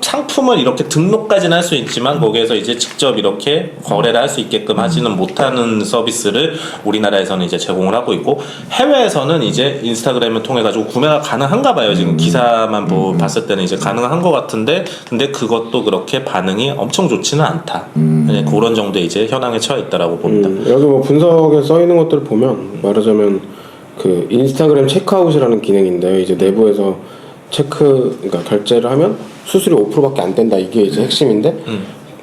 상품을 이렇게 등록까지는 할 수 있지만 거기에서 이제 직접 이렇게 거래를 할 수 있게끔 하지는 못하는 서비스를 우리나라에서는 이제 제공을 하고 있고 해외에서는 이제 인스타그램을 통해 가지고 구매가 가능한가 봐요. 지금 기사만 봤을 때는 이제 가능한 것 같은데 근데 그것도 그렇게 반응이 엄청 좋지는 않다. 네, 그런 정도의 이제 현황에 처해 있다라고 봅니다. 여기 뭐 분석에 써 있는 것들을 보면 말하자면 그 인스타그램 체크아웃이라는 기능인데 이제 내부에서 그러니까 결제를 하면 수수료 5%밖에 안 된다 이게 이제 핵심인데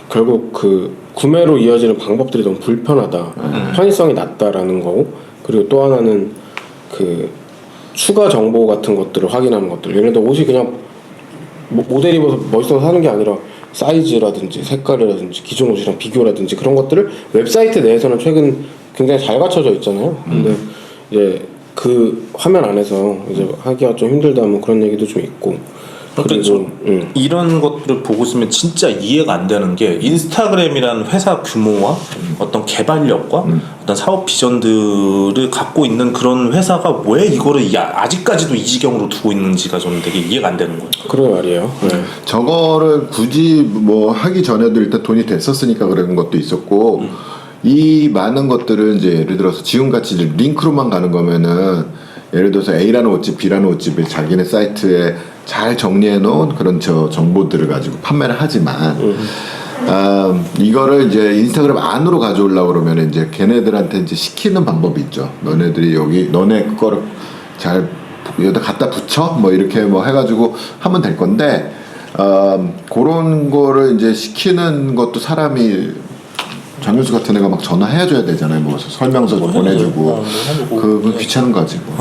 결국 그 구매로 이어지는 방법들이 너무 불편하다, 편의성이 낮다라는 거고 그리고 또 하나는 그 추가 정보 같은 것들을 확인하는 것들 예를 들어 옷이 그냥 모델 입어서 멋있어서 사는 게 아니라 사이즈라든지 색깔이라든지 기존 옷이랑 비교라든지 그런 것들을 웹사이트 내에서는 최근 굉장히 잘 갖춰져 있잖아요. 근데 이제 그 화면 안에서 이제 하기가 좀 힘들다 뭐 그런 얘기도 좀 있고. 그렇죠. 이런 것들을 보고 있으면 진짜 이해가 안 되는 게 인스타그램이라는 회사 규모와 어떤 개발력과 어떤 사업 비전들을 갖고 있는 그런 회사가 왜 이거를 아직까지도 이 지경으로 두고 있는지가 저는 되게 이해가 안 되는 거예요. 그런 말이에요. 네. 저거를 굳이 뭐 하기 전에도 일단 돈이 됐었으니까 그런 것도 있었고 이 많은 것들은 이제 예를 들어서 지금같이 이제 링크로만 가는 거면은 예를 들어서 A라는 옷집, B라는 옷집을 자기네 사이트에 잘 정리해 놓은 그런 정보들을 가지고 판매를 하지만 이거를 이제 인스타그램 안으로 가져오려고 그러면 이제 걔네들한테 이제 시키는 방법이 있죠. 너네들이 여기 너네 그거를 잘 여기다 갖다 붙여 뭐 이렇게 뭐 해가지고 하면 될 건데 그런 거를 이제 시키는 것도 사람이 장윤수 같은 애가 막 전화해줘야 되잖아요. 뭐 설명서 보내주고 그 귀찮은 거지 뭐.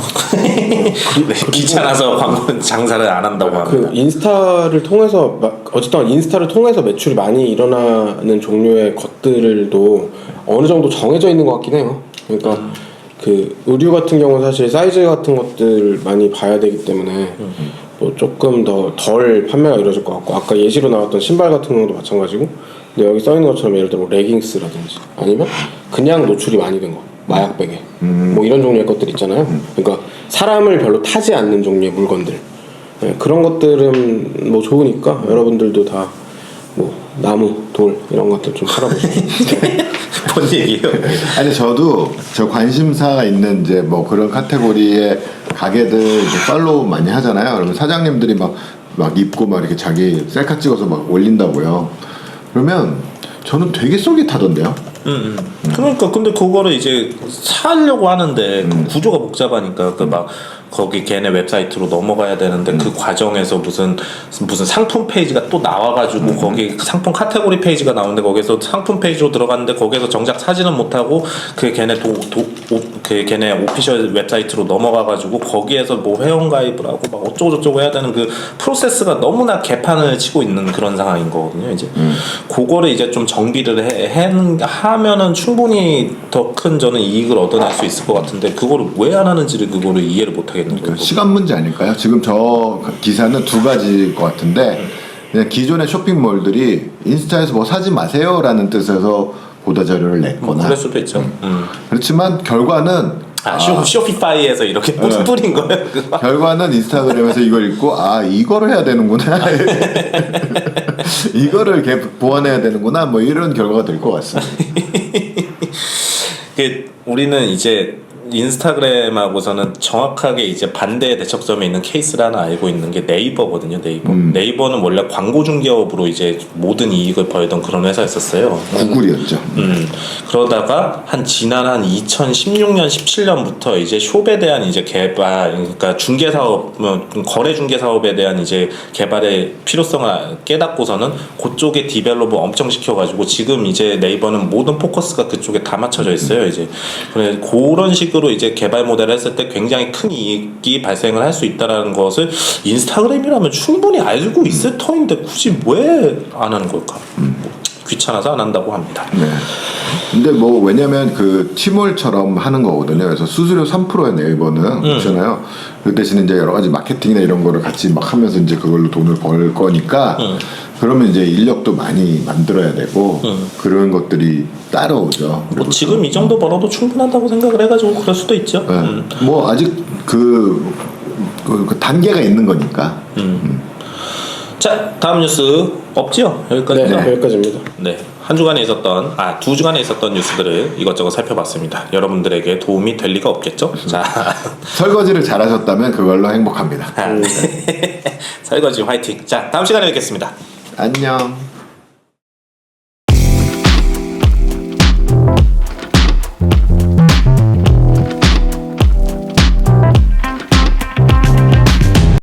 귀찮아서 광고 장사를 안 한다고 합니다. 그 인스타를 통해서 어쨌든 인스타를 통해서 매출이 많이 일어나는 종류의 것들도 어느 정도 정해져 있는 것 같긴 해요. 그러니까 그 의류 같은 경우는 사실 사이즈 같은 것들 많이 봐야 되기 때문에 뭐 조금 더 덜 판매가 이루어질 것 같고 아까 예시로 나왔던 신발 같은 경우도 마찬가지고 근데 여기 써 있는 것처럼 예를 들어 뭐 레깅스라든지 아니면 그냥 노출이 많이 된 거 마약베개 뭐 이런 종류의 것들 있잖아요. 그러니까 사람을 별로 타지 않는 종류의 물건들 네, 그런 것들은 뭐 좋으니까 여러분들도 다 뭐 나무, 돌 이런 것들 좀 팔아보시죠. 뭔 얘기예요? 아니 저도 저 관심사가 있는 이제 뭐 그런 카테고리의 가게들 이제 팔로우 많이 하잖아요. 그러면 사장님들이 막 입고 막 이렇게 자기 셀카 찍어서 막 올린다고요. 그러면 저는 되게 솔깃하던데요. 그러니까 근데 그거를 이제 사려고 하는데 그 구조가 복잡하니까 그 막 거기 걔네 웹사이트로 넘어가야 되는데 그 과정에서 무슨 상품 페이지가 또 나와가지고 거기 상품 카테고리 페이지가 나오는데 거기서 상품 페이지로 들어갔는데 거기서 정작 사진은 못하고 그 걔네 그 걔네 오피셜 웹사이트로 넘어가가지고 거기에서 뭐 회원가입을 하고 막 어쩌고저쩌고 해야 되는 그 프로세스가 너무나 개판을 치고 있는 그런 상황인 거거든요. 이제 그거를 이제 좀 정비를 하면은 충분히 더 큰 저는 이익을 얻어낼 수 있을 것 같은데 그거를 왜 안 하는지를 그거를 이해를 못 하겠는 거예요. 그러니까 시간 문제 아닐까요? 지금 저 기사는 두 가지일 것 같은데 그냥 기존의 쇼핑몰들이 인스타에서 뭐 사지 마세요라는 뜻에서 보도자료를 냈거나 그럴 수도 있죠. 그렇지만 결과는 쇼피파이에서 이렇게 뿌린 거예요. 결과는 인스타그램에서 이걸 읽고 이거를 해야 되는구나 이거를 보완해야 되는구나 뭐 이런 결과가 될 것 같습니다. 우리는 이제 인스타그램하고서는 정확하게 이제 반대의 대척점에 있는 케이스를 하나 알고 있는 게 네이버거든요. 네이버는 원래 광고 중개업으로 이제 모든 이익을 벌던 그런 회사였었어요. 구글이었죠. 그러다가 지난 2016년 17년부터 이제 숍에 대한 이제 개발, 그러니까 중개 사업, 거래 중개 사업에 대한 이제 개발의 필요성을 깨닫고서는 그쪽에 디벨롭을 엄청 시켜가지고 지금 이제 네이버는 모든 포커스가 그쪽에 다 맞춰져 있어요. 이제. 그래, 그런 식으로 이제 개발 모델을 했을 때 굉장히 큰 이익이 발생을 할 수 있다라는 것을 인스타그램이라면 충분히 알고 있을 터인데 굳이 왜 안 하는 걸까? 뭐 귀찮아서 안 한다고 합니다. 네. 근데 뭐 왜냐면 그 티몰처럼 하는 거거든요. 그래서 수수료 3%의 네이버는 그렇잖아요. 그 대신 이제 여러 가지 마케팅이나 이런 거를 같이 막 하면서 이제 그걸로 돈을 벌 거니까 그러면 이제 인력도 많이 만들어야 되고 그런 것들이 따라오죠. 뭐 지금 이 정도 벌어도 충분하다고 생각을 해가지고 그럴 수도 있죠. 네. 뭐 아직 그 단계가 있는 거니까. 자, 다음 뉴스 없지요? 여기까지. 네, 여기까지입니다. 네. 한 주간에 있었던, 2주간에 있었던 뉴스들을 이것저것 살펴봤습니다. 여러분들에게 도움이 될 리가 없겠죠? 자. 설거지를 잘하셨다면 그걸로 행복합니다. 설거지 화이팅. 자, 다음 시간에 뵙겠습니다. 안녕.